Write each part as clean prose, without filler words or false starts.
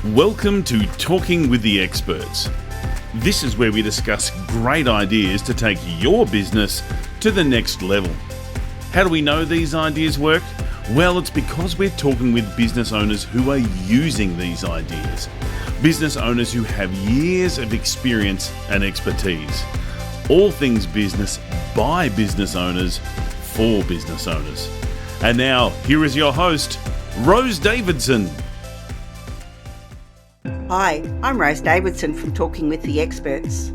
Welcome to Talking with the Experts. This is where we discuss great ideas to take your business to the next level. How do we know these ideas work? Well, it's because we're talking with business owners who are using these ideas. Business owners who have years of experience and expertise. All things business by business owners for business owners. And now, here is your host, Rose Davidson. Hi, I'm Rose Davidson from Talking with the Experts.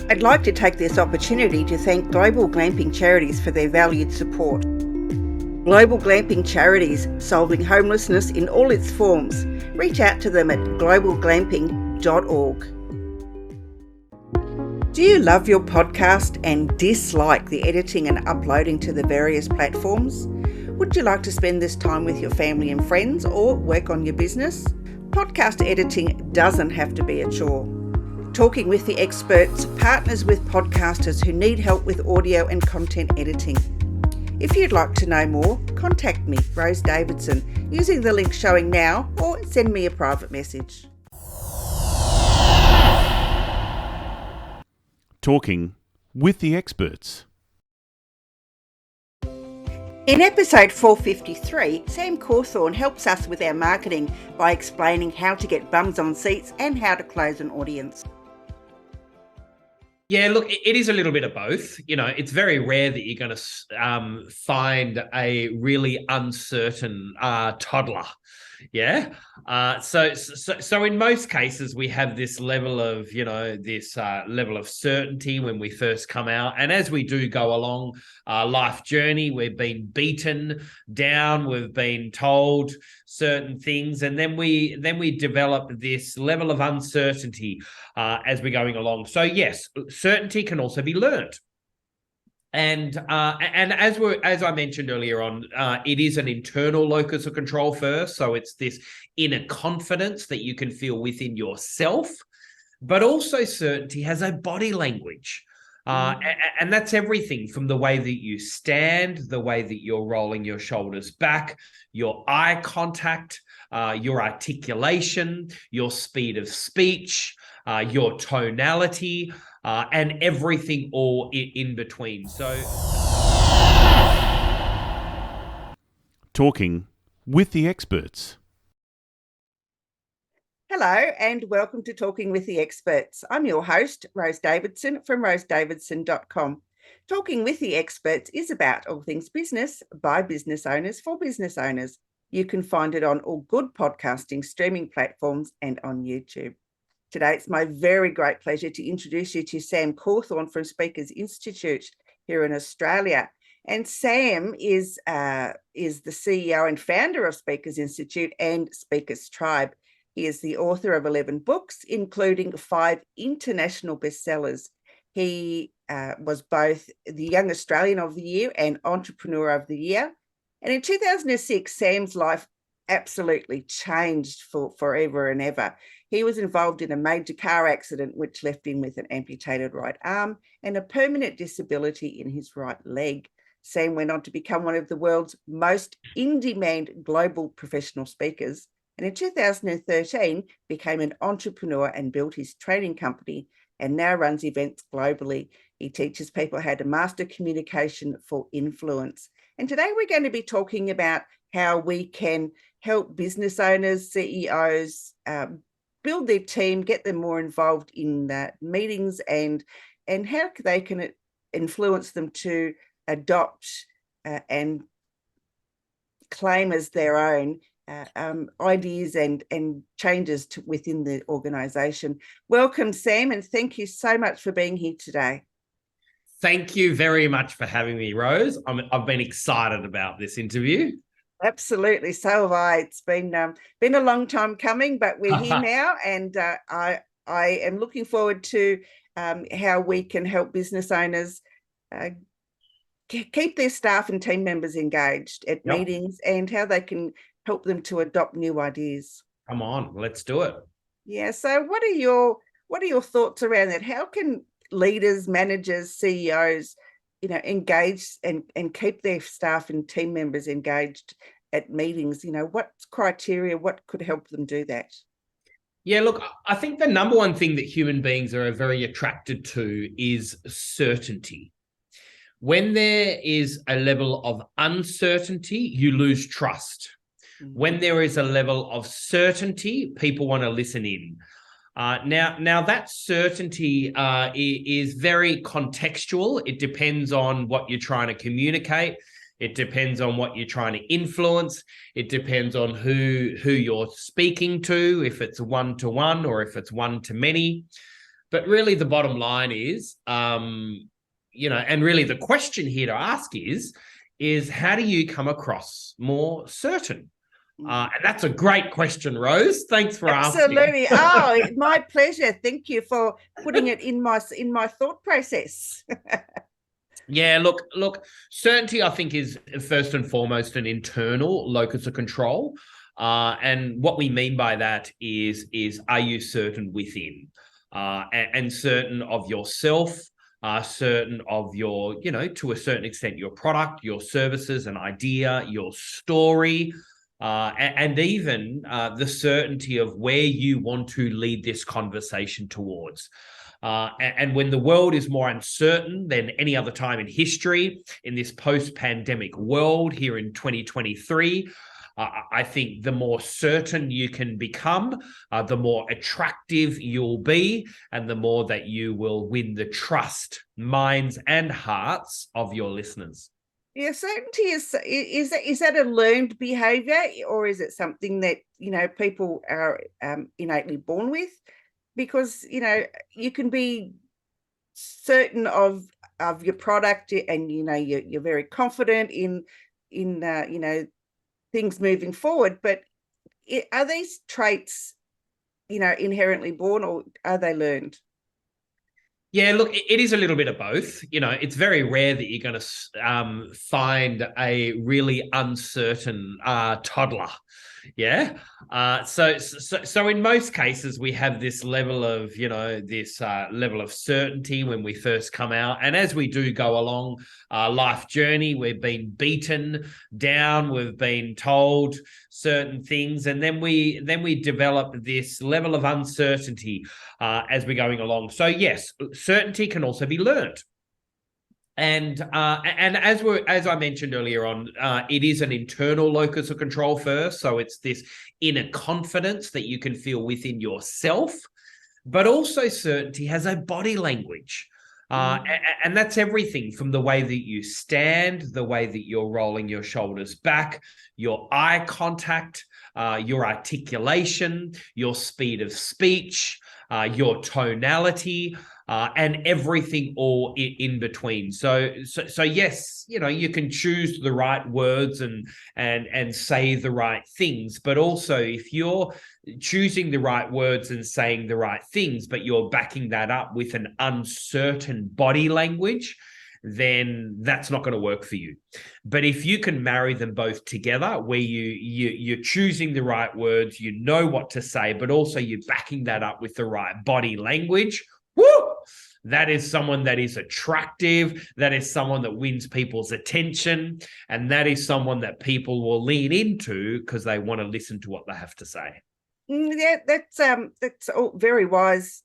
I'd like to take this opportunity to thank Global Glamping Charities for their valued support. Global Glamping Charities, solving homelessness in all its forms. Reach out to them at globalglamping.org. Do you love your podcast and dislike the editing and uploading to the various platforms? Would you like to spend this time with your family and friends or work on your business? Podcast editing doesn't have to be a chore. Talking with the Experts partners with podcasters who need help with audio and content editing. If you'd like to know more, contact me, Rose Davidson, using the link showing now or send me a private message. Talking with the Experts. In episode 453, Sam Cawthorn helps us with our marketing by explaining how to get bums on seats and how to close an audience. Yeah, look, it is a little bit of both. You know, it's very rare that you're going to find a really uncertain toddler. Yeah. So in most cases, we have this level of, this level of certainty when we first come out. And as we do go along our life journey, we've been beaten down, we've been told certain things, and then we develop this level of uncertainty as we're going along. So yes, certainty can also be learned. And as I mentioned earlier on, it is an internal locus of control first. So it's this inner confidence that you can feel within yourself, but also certainty has a body language. And that's everything from the way that you stand, the way that you're rolling your shoulders back, your eye contact, your articulation, your speed of speech, your tonality, and everything all in between. So, Talking with the Experts. Hello and welcome to Talking with the Experts. I'm your host, Rose Davidson from rosedavidson.com. Talking with the Experts is about all things business by business owners for business owners. You can find it on all good podcasting streaming platforms and on YouTube. Today, it's my very great pleasure to introduce you to Sam Cawthorn from Speakers Institute here in Australia. And Sam is the CEO and founder of Speakers Institute and Speakers Tribe. He is the author of 11 books, including 5 international bestsellers. He was both the Young Australian of the Year and Entrepreneur of the Year. And in 2006, Sam's life absolutely changed for forever and ever. He was involved in a major car accident which left him with an amputated right arm and a permanent disability in his right leg. Sam went on to become one of the world's most in-demand global professional speakers, and in 2013 became an entrepreneur and built his training company and now runs events globally. He teaches people how to master communication for influence. And today we're going to be talking about how we can help business owners, CEOs, build their team, get them more involved in meetings and how they can influence them to adopt and claim as their own ideas and changes within the organisation. Welcome, Sam, and thank you so much for being here today. thank you very much for having me, Rose. I've been excited about this interview. Absolutely, so have I. It's been a long time coming, but we're here now, and I am looking forward to how we can help business owners keep their staff and team members engaged at meetings, and how they can help them to adopt new ideas. Come on, let's do it. Yeah. So, what are your thoughts around that? How can leaders, managers, CEOs, engage and keep their staff and team members engaged at meetings? What criteria, what could help them do that? Yeah, look, I think the number one thing that human beings are very attracted to is certainty. When there is a level of uncertainty, you lose trust. When there is a level of certainty, people want to listen in. Now that certainty is very contextual. It depends on what you're trying to communicate. It depends on what you're trying to influence. It depends on who you're speaking to, if it's one-to-one or if it's one-to-many. But really, the bottom line is, and really the question here to ask is how do you come across more certain? And that's a great question, Rose. Thanks for asking. Absolutely. Oh, my pleasure. Thank you for putting it in my thought process. Yeah, look, certainty, I think, is first and foremost an internal locus of control. And what we mean by that is are you certain within? And certain of yourself, certain of your, to a certain extent, your product, your services, an idea, your story, and even the certainty of where you want to lead this conversation towards. And when the world is more uncertain than any other time in history, in this post-pandemic world here in 2023, I think the more certain you can become, the more attractive you'll be, and the more that you will win the trust, minds, and hearts of your listeners. Yeah, certainty is that a learned behavior, or is it something that people are innately born with? Because you can be certain of your product, and you're very confident in things moving forward. But are these traits inherently born, or are they learned? Yeah, look, it is a little bit of both. It's very rare that you're going to find a really uncertain toddler. Yeah. So in most cases, we have this level of, this level of certainty when we first come out. And as we do go along our life journey, we've been beaten down, we've been told certain things, and then we develop this level of uncertainty as we're going along. So yes, certainty can also be learned. And as I mentioned earlier on, it is an internal locus of control first. So it's this inner confidence that you can feel within yourself, but also certainty has a body language. And that's everything from the way that you stand, the way that you're rolling your shoulders back, your eye contact, your articulation, your speed of speech, your tonality, and everything all in between. So yes, you can choose the right words and say the right things, but also if you're choosing the right words and saying the right things, but you're backing that up with an uncertain body language, then that's not going to work for you. But if you can marry them both together, where you're choosing the right words, you know what to say, but also you're backing that up with the right body language, woo! That is someone that is attractive. That is someone that wins people's attention. And that is someone that people will lean into because they want to listen to what they have to say. Yeah, that's all very wise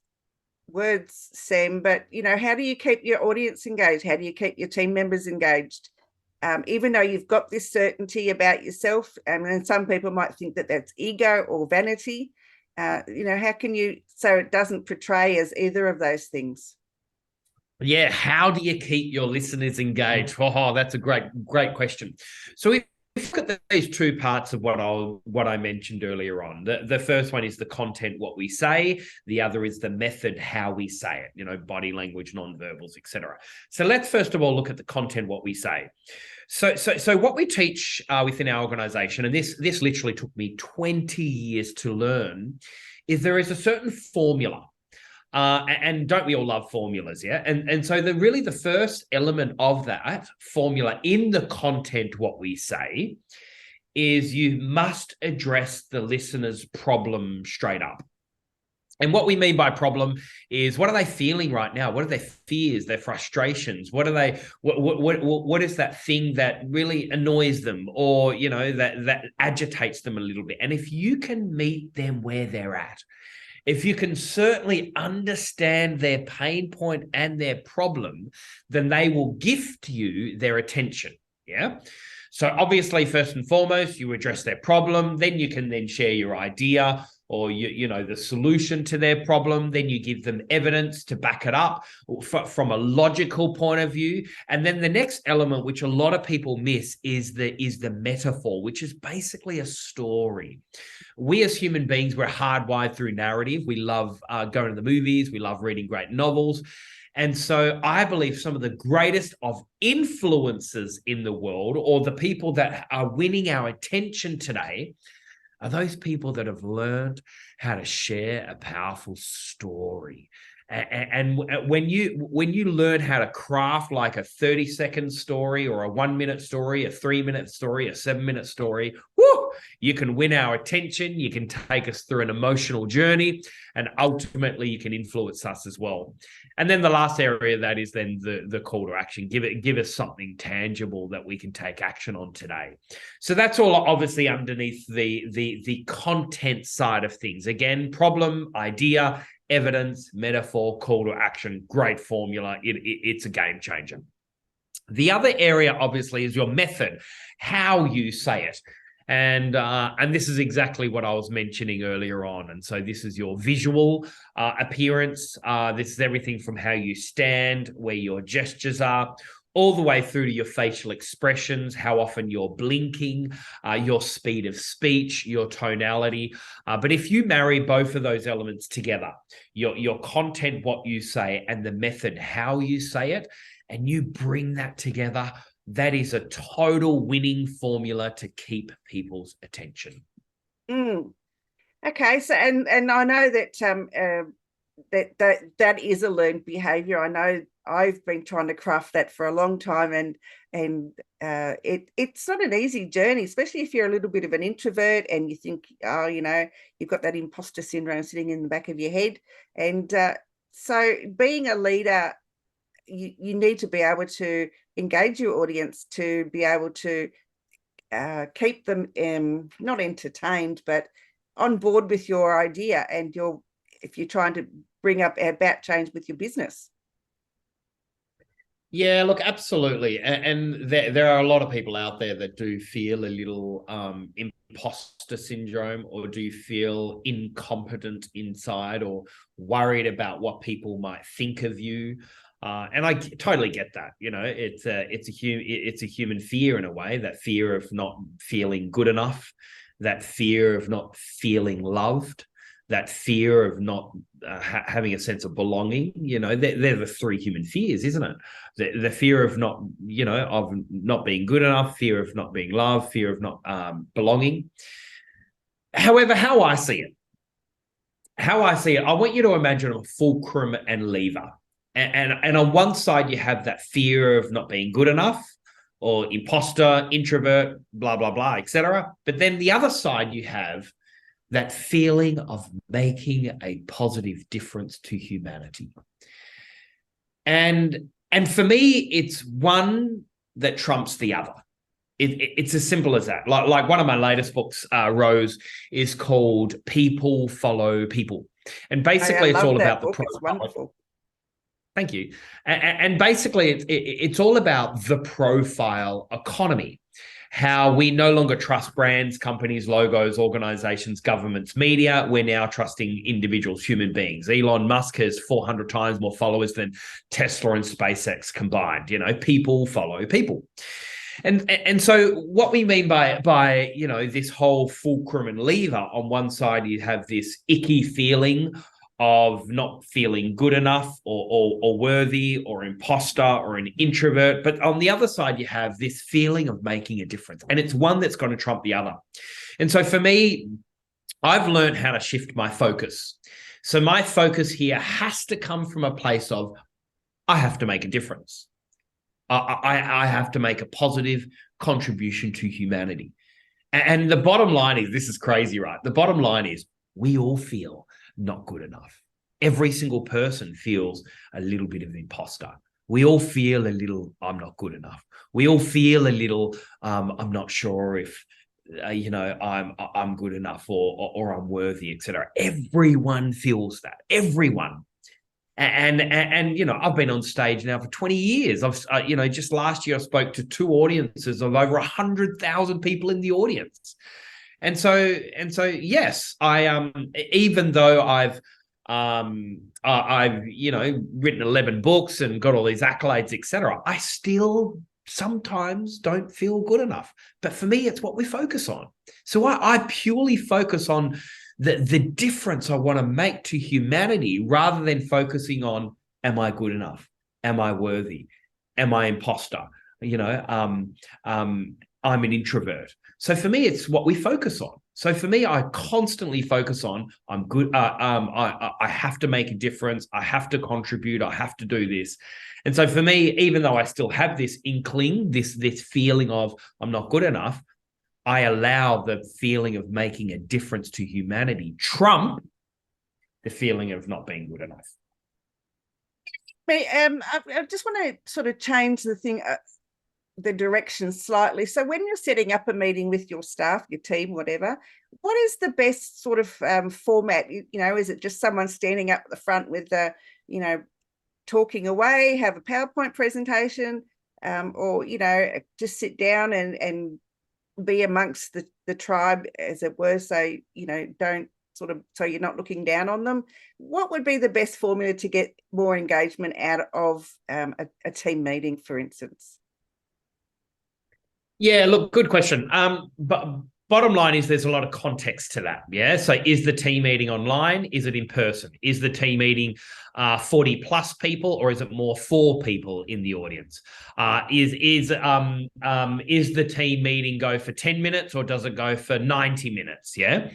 words, Sam. But, how do you keep your audience engaged? How do you keep your team members engaged? Even though you've got this certainty about yourself, and some people might think that that's ego or vanity, how can you, so it doesn't portray as either of those things? Yeah, how do you keep your listeners engaged? Oh, that's a great question. So if you look at these two parts of what I mentioned earlier on, the first one is the content, what we say. The other is the method, how we say it, body language, non-verbals, etc. So let's first of all look at the content, what we say. So what we teach within our organization, and this literally took me 20 years to learn, is there is a certain formula. And don't we all love formulas, yeah? And so the first element of that formula in the content, what we say, is you must address the listener's problem straight up. And what we mean by problem is, what are they feeling right now? What are their fears, their frustrations? What is that thing that really annoys them, or that agitates them a little bit? And if you can meet them where they're at, if you can certainly understand their pain point and their problem, then they will gift you their attention. Yeah. So obviously, first and foremost, you address their problem, then you can then share your idea or the solution to their problem. Then you give them evidence to back it up from a logical point of view. And then the next element, which a lot of people miss, is the metaphor, which is basically a story. We as human beings, we're hardwired through narrative. We love going to the movies. We love reading great novels. And so I believe some of the greatest of influencers in the world, or the people that are winning our attention today, are those people that have learned how to share a powerful story. And when you learn how to craft like a 30-second story or a 1-minute story, a 3-minute story, a 7-minute story, you can win our attention. You can take us through an emotional journey, and ultimately you can influence us as well. And then the last area of that is then the call to action. Give us something tangible that we can take action on today. So that's all obviously underneath the content side of things. Again, problem, idea, evidence, metaphor, call to action. Great formula. It's a game changer. The other area obviously is your method, how you say it. And this is exactly what I was mentioning earlier on. And so this is your visual appearance. This is everything from how you stand, where your gestures are, all the way through to your facial expressions, how often you're blinking, your speed of speech, your tonality. But if you marry both of those elements together, your content, what you say, and the method, how you say it, and you bring that together, that is a total winning formula to keep people's attention. Okay, so and I know that that is a learned behavior. I know I've been trying to craft that for a long time, and it's not an easy journey, especially if you're a little bit of an introvert and you think, you've got that imposter syndrome sitting in the back of your head. And so being a leader, you need to be able to engage your audience, to be able to keep them not entertained, but on board with your idea and if you're trying to bring about change with your business. Yeah, look, absolutely. And there are a lot of people out there that do feel a little imposter syndrome, or do feel incompetent inside, or worried about what people might think of you. And I totally get that. It's a human fear in a way, that fear of not feeling good enough, that fear of not feeling loved, that fear of not having a sense of belonging. They're the three human fears, isn't it? The fear of not being good enough, fear of not being loved, fear of not belonging. However, how I see it, I want you to imagine a fulcrum and lever. And on one side, you have that fear of not being good enough, or imposter, introvert, blah, blah, blah, etc. But then the other side, you have that feeling of making a positive difference to humanity. And for me, it's one that trumps the other. It's as simple as that. Like one of my latest books, Rose, is called People Follow People. And basically, it's all about the profile. Wonderful. Thank you. And basically, it's all about the profile economy, how we no longer trust brands, companies, logos, organizations, governments, media. We're now trusting individuals, human beings. Elon Musk has 400 times more followers than Tesla and SpaceX combined. People follow people. And so what we mean by this whole fulcrum and lever, on one side, you have this icky feeling of not feeling good enough or worthy or imposter or an introvert. But on the other side, you have this feeling of making a difference. And it's one that's going to trump the other. And so for me, I've learned how to shift my focus. So my focus here has to come from a place of, I have to make a difference. I have to make a positive contribution to humanity. And the bottom line is, this is crazy, right? The bottom line is, we all feel not good enough. Every single person feels a little bit of imposter. We all feel a little, I'm not good enough. We all feel a little, I'm not sure if I'm good enough or I'm worthy, etc. Everyone feels that. Everyone. And I've been on stage now for 20 years. Just last year I spoke to 2 audiences of over 100,000 people in the audience. And so yes, I even though I've written 11 books and got all these accolades, etc., I still sometimes don't feel good enough. But for me, it's what we focus on. So I purely focus on the difference I want to make to humanity, rather than focusing on, am I good enough? Am I worthy? Am I imposter? I'm an introvert. So for me, it's what we focus on. So for me, I constantly focus on, I'm good. I have to make a difference. I have to contribute. I have to do this. And so for me, even though I still have this inkling, this feeling of I'm not good enough, I allow the feeling of making a difference to humanity trump the feeling of not being good enough. I just want to sort of change the direction slightly. So when you're setting up a meeting with your staff, your team, whatever, what is the best sort of format? Is it just someone standing up at the front with talking away, have a PowerPoint presentation, or just sit down and be amongst the tribe, as it were, so don't so you're not looking down on them? What would be the best formula to get more engagement out of a team meeting, for instance? Yeah, look, good question. But bottom line is there's a lot of context to that. Yeah. So is the team meeting online? Is it in person? Is the team meeting 40 plus people, or is it more 4 people in the audience? Is the team meeting go for 10 minutes, or does it go for 90 minutes? Yeah.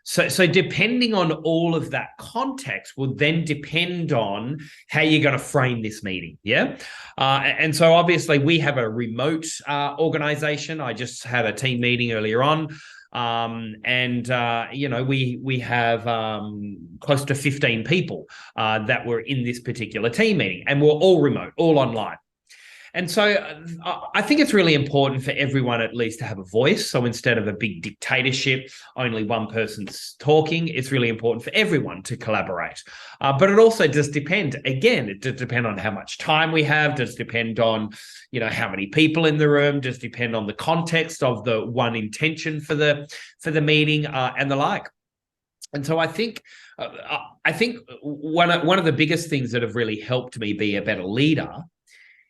So depending on all of that context will then depend on how you're going to frame this meeting. Yeah. And so obviously we have a remote organization. I just had a team meeting earlier on. We have close to 15 people that were in this particular team meeting, and we're all remote, all online. And so I think it's really important for everyone at least to have a voice. So instead of a big dictatorship, only one person's talking, it's really important for everyone to collaborate. But it also does depend. Again, it does depend on how much time we have, does depend on, how many people in the room, does depend on the context of the one intention for the meeting and the like. And so I think one of the biggest things that have really helped me be a better leader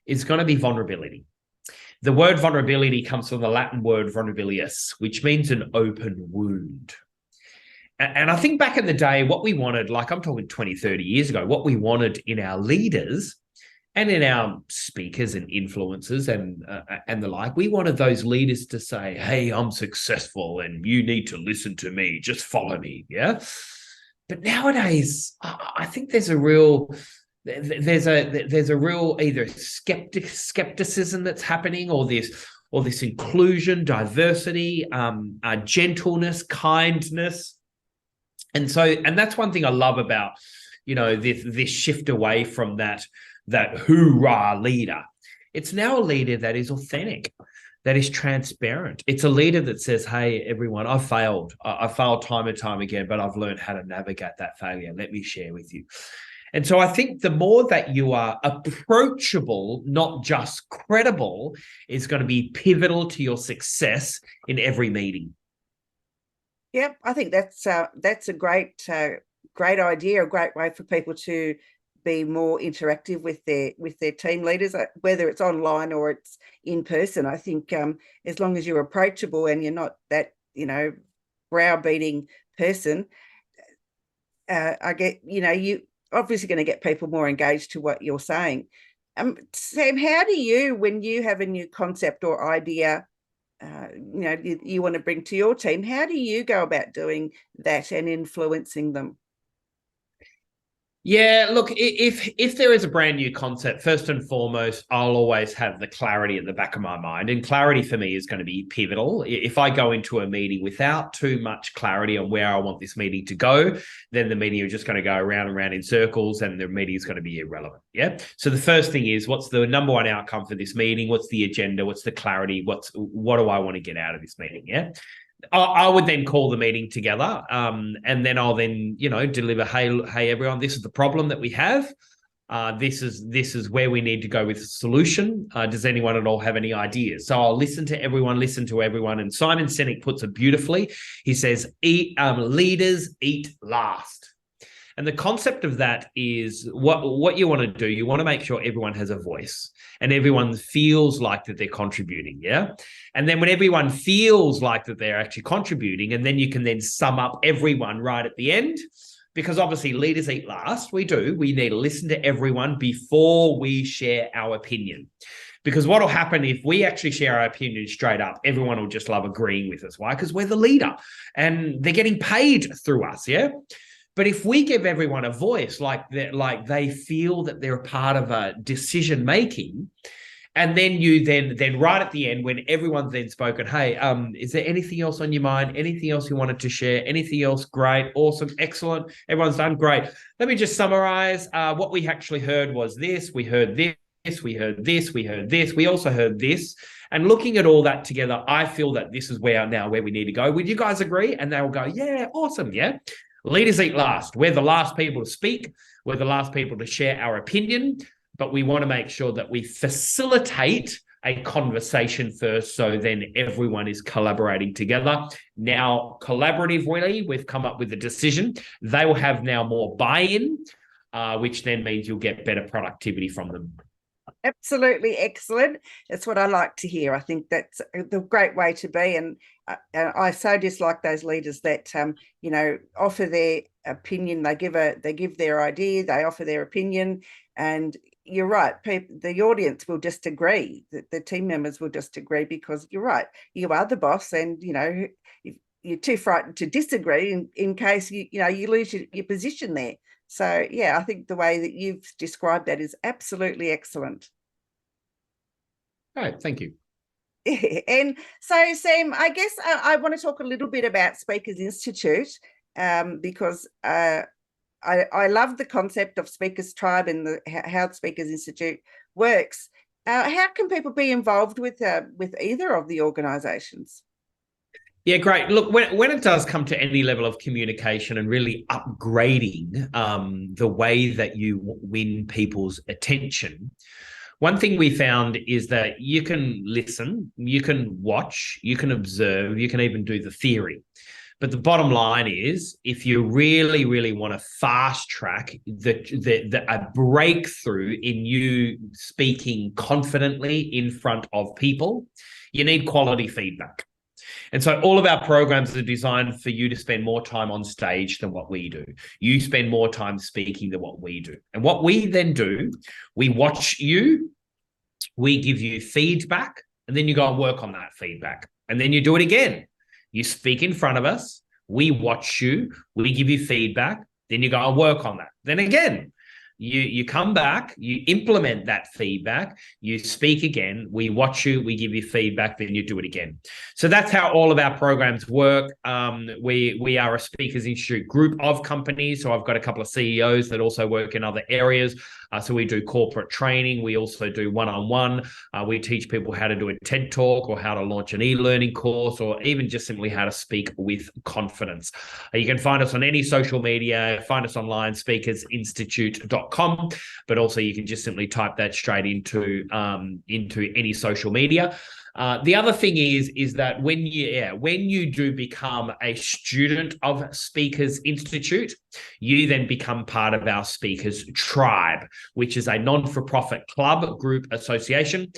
is going to be vulnerability. The word vulnerability comes from the Latin word vulnerabilius, which means an open wound. And I think back in the day, what we wanted, like I'm talking 20, 30 years ago, what we wanted in our leaders and in our speakers and influencers and the like, we wanted those leaders to say, hey, I'm successful and you need to listen to me, just follow me, yeah? But nowadays, I think there's a real either skepticism that's happening, or this inclusion, diversity, gentleness, kindness. And that's one thing I love about, this shift away from that hoorah leader. It's now a leader that is authentic, that is transparent. It's a leader that says, hey, everyone, I failed time and time again, but I've learned how to navigate that failure. Let me share with you. And so I think the more that you are approachable, not just credible, is going to be pivotal to your success in every meeting. Yep, I think that's a great idea, a great way for people to be more interactive with their team leaders, whether it's online or it's in person. I think as long as you're approachable and you're not that browbeating person, you obviously going to get people more engaged to what you're saying. Sam, how do you, when you have a new concept or idea, you want to bring to your team, how do you go about doing that and influencing them? Yeah, look, if there is a brand new concept, first and foremost, I'll always have the clarity at the back of my mind. And clarity for me is going to be pivotal. If I go into a meeting without too much clarity on where I want this meeting to go, then the meeting is just going to go around and around in circles and the meeting is going to be irrelevant. Yeah. So the first thing is, what's the number one outcome for this meeting? What's the agenda? What's the clarity? What do I want to get out of this meeting? Yeah. I would then call the meeting together, and then I'll then, deliver, hey, everyone, this is the problem that we have. This is where we need to go with the solution. Does anyone at all have any ideas? So I'll listen to everyone. And Simon Sinek puts it beautifully. He says, leaders eat last. And the concept of that is what you want to do. You want to make sure everyone has a voice and everyone feels like that they're contributing. Yeah. And then when everyone feels like that they're actually contributing, and then you can then sum up everyone right at the end, because obviously leaders eat last. We need to listen to everyone before we share our opinion. Because what will happen if we actually share our opinion straight up, everyone will just love agreeing with us. Why? Because we're the leader and they're getting paid through us. Yeah. But if we give everyone a voice, like they feel that they're a part of a decision making, and then you then right at the end, when everyone's then spoken, hey, is there anything else on your mind? Anything else you wanted to share? Anything else? Great, awesome, excellent. Everyone's done great. Let me just summarize. What we actually heard was this. We heard this. We heard this. We heard this. We also heard this. And looking at all that together, I feel that this is where we need to go. Would you guys agree? And they will go, yeah, awesome, yeah. Leaders eat last. We're the last people to speak. We're the last people to share our opinion, but we want to make sure that we facilitate a conversation first, so then everyone is collaborating together. Now, collaboratively, we've come up with a decision. They will have now more buy-in, which then means you'll get better productivity from them. Absolutely excellent. That's what I like to hear. I think that's the great way to be. And I so dislike those leaders that offer their opinion. They give their idea. They offer their opinion, and you're right. The audience will just agree. The team members will just agree, because you're right. You are the boss, and you're too frightened to disagree in case you lose your position there. So yeah, I think the way that you've described that is absolutely excellent. All right, thank you. And so, Sam, I guess I want to talk a little bit about Speakers Institute, because I love the concept of Speakers Tribe and how Speakers Institute works. How can people be involved with either of the organisations? Yeah, great. Look, when it does come to any level of communication and really upgrading the way that you win people's attention, one thing we found is that you can listen, you can watch, you can observe, you can even do the theory. But the bottom line is, if you really, really want to fast track a breakthrough in you speaking confidently in front of people, you need quality feedback. And so all of our programs are designed for you to spend more time on stage than what we do. You spend more time speaking than what we do. And what we then do, we watch you, we give you feedback, and then you go and work on that feedback. And then you do it again. You speak in front of us, we watch you, we give you feedback, then you go and work on that. Then again, you come back, you implement that feedback, you speak again, we watch you, we give you feedback, then you do it again. So that's how all of our programs work. We are a Speakers Institute group of companies. So I've got a couple of CEOs that also work in other areas. So we do corporate training. We also do one-on-one. We teach people how to do a TED Talk, or how to launch an e-learning course, or even just simply how to speak with confidence. You can find us on any social media, find us online, speakersinstitute.com, but also you can just simply type that straight into any social media. The other thing is that when you do become a student of Speakers Institute, you then become part of our Speakers Tribe, which is a non-for-profit club group association,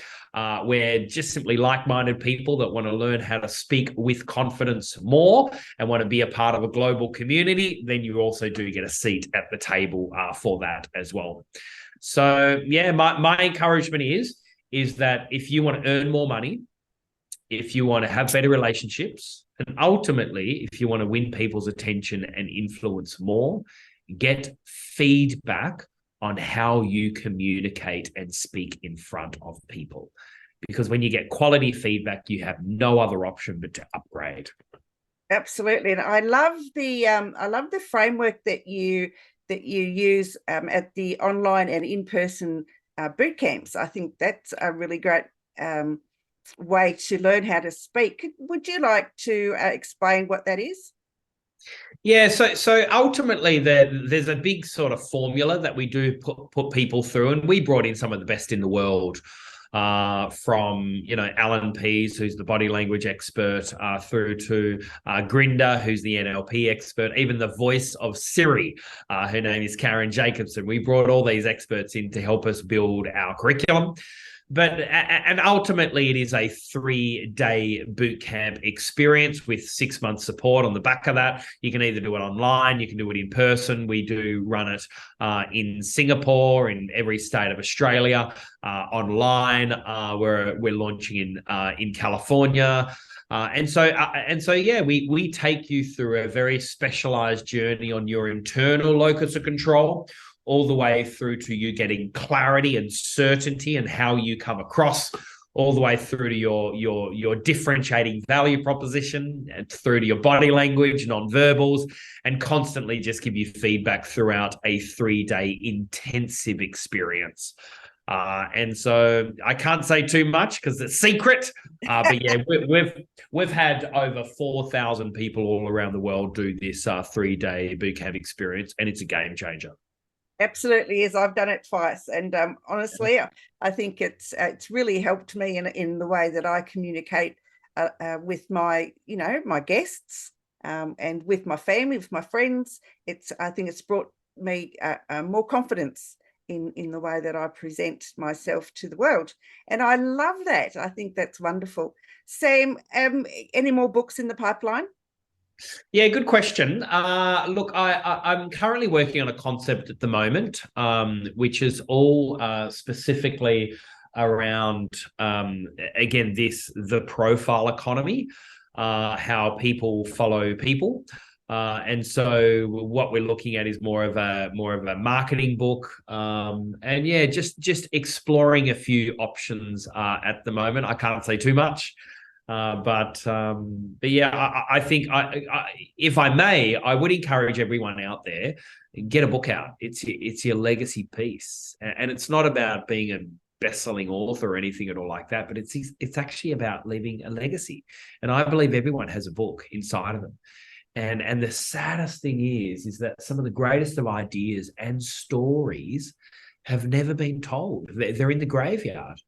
where just simply like-minded people that want to learn how to speak with confidence more and want to be a part of a global community, then you also do get a seat at the table for that as well. So yeah, my encouragement is that if you want to earn more money, if you want to have better relationships, and ultimately, if you want to win people's attention and influence more, get feedback on how you communicate and speak in front of people. Because when you get quality feedback, you have no other option but to upgrade. Absolutely. And I love the framework that you use at the online and in-person boot camps. I think that's a really great way to learn how to speak. Would you like to explain what that is? Yeah, so ultimately there's a big sort of formula that we do put people through, and we brought in some of the best in the world, from Alan Pease, who's the body language expert, through to Grinda, who's the NLP expert, even the voice of Siri, her name is Karen Jacobson. We brought all these experts in to help us build our curriculum. And ultimately, it is a 3-day boot camp experience with 6 months support on the back of that. You can either do it online, you can do it in person. We do run it in Singapore, in every state of Australia, online. We're launching in California. And so we take you through a very specialized journey on your internal locus of control, all the way through to you getting clarity and certainty and how you come across, all the way through to your differentiating value proposition, and through to your body language, non-verbals, and constantly just give you feedback throughout a 3-day intensive experience. And so I can't say too much because it's secret. But yeah, we've had over 4,000 people all around the world do this 3-day bootcamp experience, and it's a game changer. Absolutely is. I've done it twice, and honestly, I think it's really helped me in the way that I communicate with my guests, and with my family, with my friends. I think it's brought me more confidence in the way that I present myself to the world, and I love that. I think that's wonderful. Sam, any more books in the pipeline? Yeah, good question. Look, I'm currently working on a concept at the moment, which is all specifically around, again, the profile economy, how people follow people. And so what we're looking at is more of a marketing book, and yeah, just exploring a few options at the moment. I can't say too much. But yeah, I think if I may, I would encourage everyone out there, get a book out. It's your legacy piece, and it's not about being a best-selling author or anything at all like that, but it's actually about leaving a legacy. And I believe everyone has a book inside of them. And the saddest thing is that some of the greatest of ideas and stories have never been told. They're in the graveyard.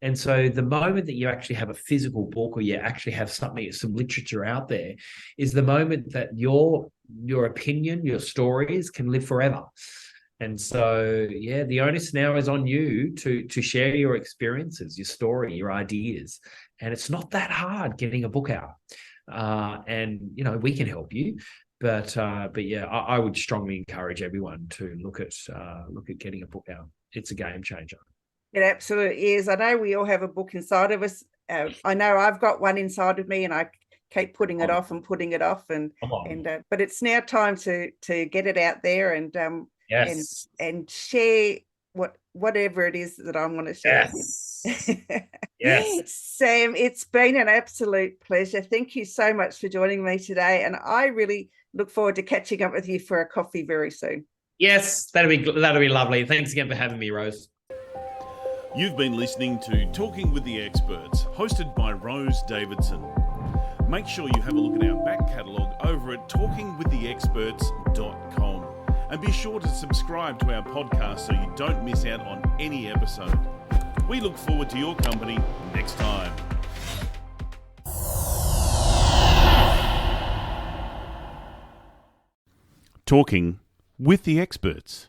And so the moment that you actually have a physical book, or you actually have some literature out there, is the moment that your opinion, your stories can live forever. And so, yeah, the onus now is on you to share your experiences, your story, your ideas. And it's not that hard getting a book out. And, we can help you. But yeah, I would strongly encourage everyone to look at getting a book out. It's a game changer. It absolutely is. I know we all have a book inside of us. I know I've got one inside of me, and I keep putting it off and putting it off, but it's now time to get it out there and yes, and share whatever it is that I want to share. Yes. Yes. Sam, it's been an absolute pleasure. Thank you so much for joining me today, and I really look forward to catching up with you for a coffee very soon. Yes, that'll be lovely. Thanks again for having me, Rose. You've been listening to Talking with the Experts, hosted by Rose Davidson. Make sure you have a look at our back catalogue over at talkingwiththeexperts.com. And be sure to subscribe to our podcast so you don't miss out on any episode. We look forward to your company next time. Talking with the Experts.